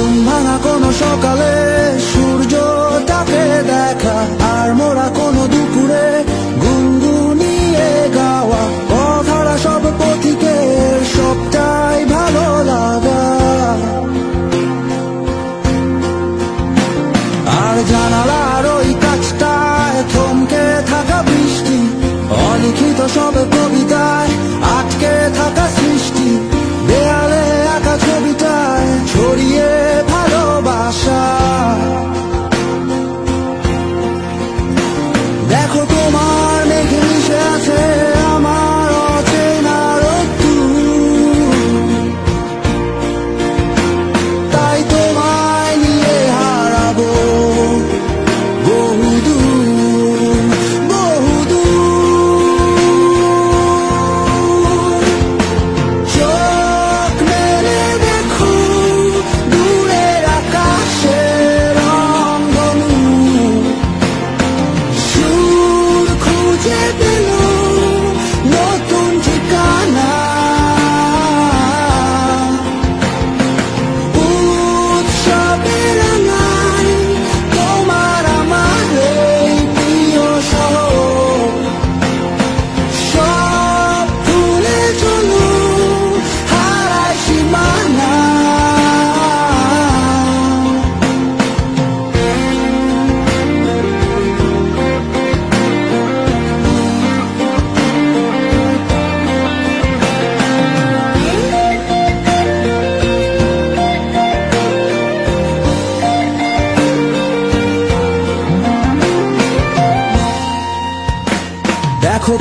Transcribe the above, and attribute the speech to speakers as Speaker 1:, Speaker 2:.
Speaker 1: ঘুম ভাঙা কোনো সকালে সূর্যটাকে দেখা, আর মোরা কোনো দুপুরে গুনগুনিয়ে গাওয়া কথাটা সব পথিকের সবটাই ভালো লাগা। আর জানালার ওই কাছটায় থমকে থাকা বৃষ্টি, অলিখিত সব কবিতায় আটকে থাকা সৃষ্টি, দেয়ালে আঁকা ছবিটায় ছড়িয়ে ভালোবাসা। দেখো তোমার মেঘে মিশে আছে আমার অচেনা রোদ্দুর, তাই তোমায় নিয়ে হারাবো বহুদূর বহুদূর। চোখ মেলে দেখো দূরের আকাশের রংধনু, সুর খুঁজে পেল নতুন ঠিকানা। উৎসবের রাঙায় তোমার আমার এই প্রিয় শহর, সব ভুলে চলো হারায় সীমানা। দেখো